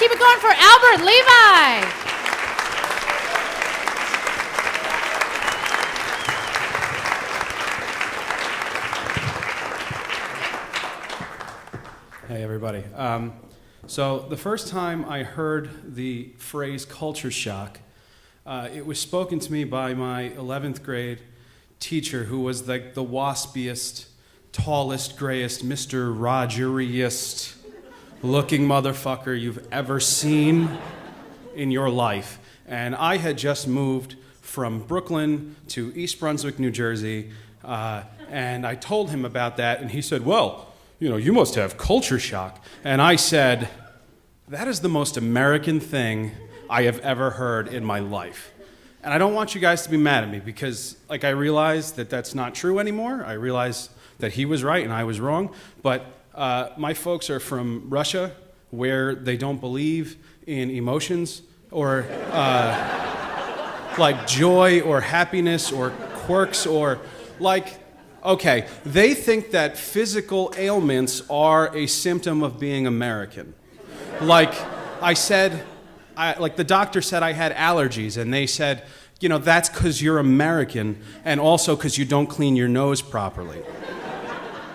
keep it going for Albert Levi. Hey, everybody. So the first time I heard the phrase culture shock, it was spoken to me by my 11th grade teacher, who was like the waspiest, tallest, grayest, Mr. Rogeriest looking motherfucker you've ever seen in your life. And I had just moved from Brooklyn to East Brunswick, New Jersey, and I told him about that, and he said, well, you know, you must have culture shock. And I said, that is the most American thing I have ever heard in my life. And I don't want you guys to be mad at me because, like, I realize that that's not true anymore. I realize that he was right and I was wrong. But my folks are from Russia, where they don't believe in emotions or like joy or happiness or quirks or like... Okay, they think that physical ailments are a symptom of being American. Like I said, like the doctor said I had allergies, and they said, you know, that's because you're American, and also because you don't clean your nose properly.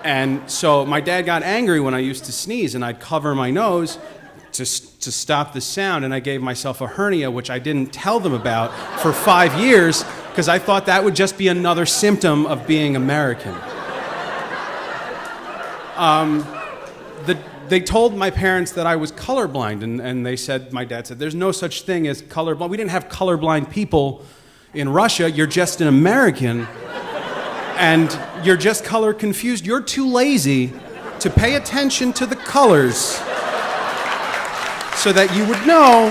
And so my dad got angry when I used to sneeze, and I'd cover my nose to stop the sound, and I gave myself a hernia, which I didn't tell them about for 5 years, because I thought that would just be another symptom of being American. They told my parents that I was colorblind, and they said, my dad said, there's no such thing as colorblind. We didn't have colorblind people in Russia. You're just an American, and you're just color confused. You're too lazy to pay attention to the colors so that you would know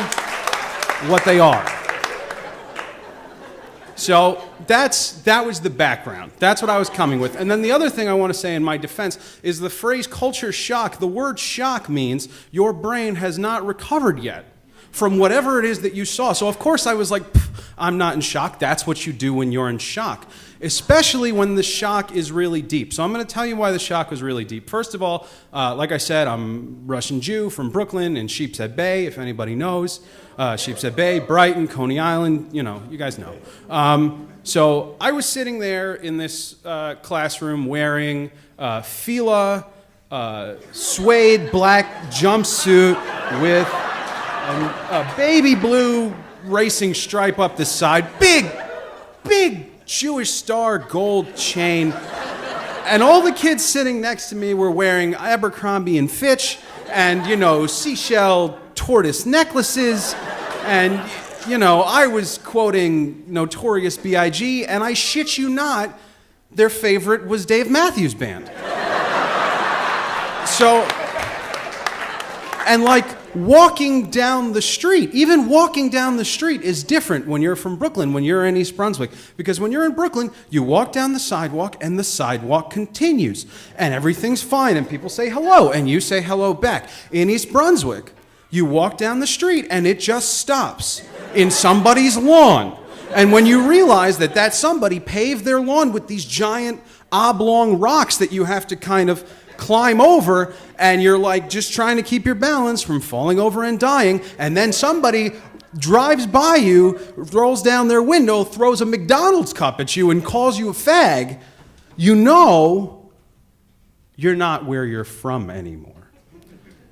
what they are. So that was the background. That's what I was coming with. And then the other thing I want to say in my defense is the phrase culture shock. The word shock means your brain has not recovered yet from whatever it is that you saw. So of course I was like, I'm not in shock. That's what you do when you're in shock, especially when the shock is really deep. So I'm going to tell you why the shock was really deep. First of all, like I said, I'm Russian Jew from Brooklyn in Sheepshead Bay, if anybody knows. Sheepshead Bay, Brighton, Coney Island, you know, you guys know. So I was sitting there in this classroom wearing Fila suede black jumpsuit with a baby blue racing stripe up the side, big Jewish star gold chain. And all the kids sitting next to me were wearing Abercrombie and Fitch and, you know, seashell tortoise necklaces. And, you know, I was quoting Notorious B.I.G., and I shit you not, their favorite was Dave Matthews Band. So, and like walking down the street, even walking down the street is different when you're from Brooklyn, when you're in East Brunswick. Because when you're in Brooklyn, you walk down the sidewalk and the sidewalk continues. And everything's fine and people say hello and you say hello back. In East Brunswick, you walk down the street and it just stops in somebody's lawn. And when you realize that that somebody paved their lawn with these giant oblong rocks that you have to kind of climb over, and you're like just trying to keep your balance from falling over and dying, and then somebody drives by you, rolls down their window, throws a McDonald's cup at you and calls you a fag, you know you're not where you're from anymore.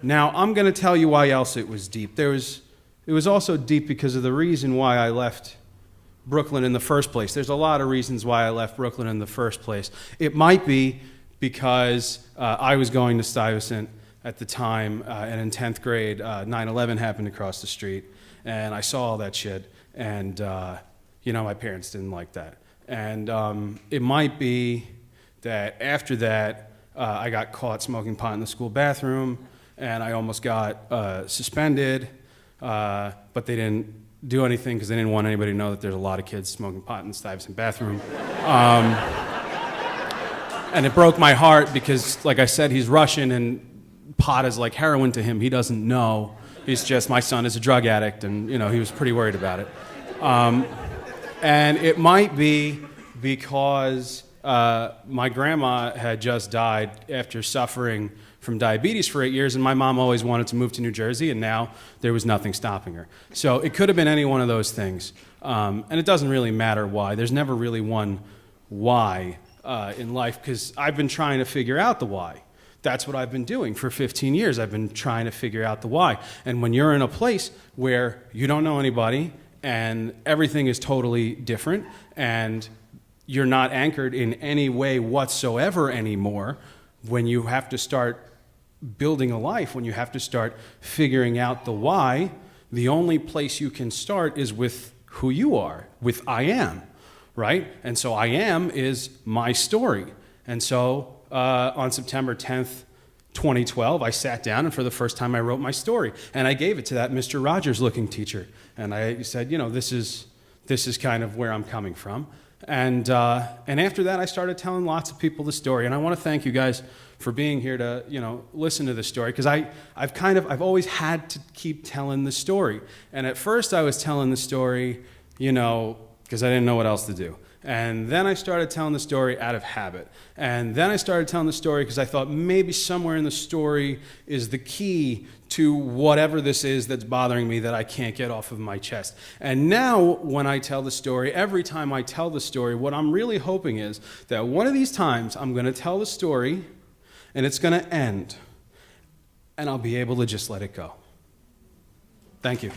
Now, I'm going to tell you why else it was deep. It was also deep because of the reason why I left Brooklyn in the first place. There's a lot of reasons why I left Brooklyn in the first place. It might be because I was going to Stuyvesant at the time, and in 10th grade, 9/11 happened across the street, and I saw all that shit, and you know, my parents didn't like that. And it might be that after that, I got caught smoking pot in the school bathroom, and I almost got suspended, but they didn't do anything because they didn't want anybody to know that there's a lot of kids smoking pot in the Stuyvesant bathroom. And it broke my heart because, like I said, he's Russian and pot is like heroin to him. He doesn't know. He's just, my son is a drug addict, and, you know, he was pretty worried about it. And it might be because my grandma had just died after suffering from diabetes for 8 years, and my mom always wanted to move to New Jersey, and now there was nothing stopping her. So it could have been any one of those things. And it doesn't really matter why. There's never really one why in life, because I've been trying to figure out the why. That's what I've been doing for 15 years. I've been trying to figure out the why. And when you're in a place where you don't know anybody and everything is totally different and you're not anchored in any way whatsoever anymore, when you have to start building a life, when you have to start figuring out the why, the only place you can start is with who you are, with I am, right? And so I am is my story. And so on September 10th, 2012, I sat down and for the first time I wrote my story. And I gave it to that Mr. Rogers looking teacher. And I said, this is kind of where I'm coming from. And after that, I started telling lots of people the story. And I want to thank you guys for being here to, listen to the story. Because I've always had to keep telling the story. And at first I was telling the story, because I didn't know what else to do. And then I started telling the story out of habit. And then I started telling the story because I thought maybe somewhere in the story is the key to whatever this is that's bothering me that I can't get off of my chest. And now when I tell the story, every time I tell the story, what I'm really hoping is that one of these times I'm going to tell the story and it's going to end. And I'll be able to just let it go. Thank you.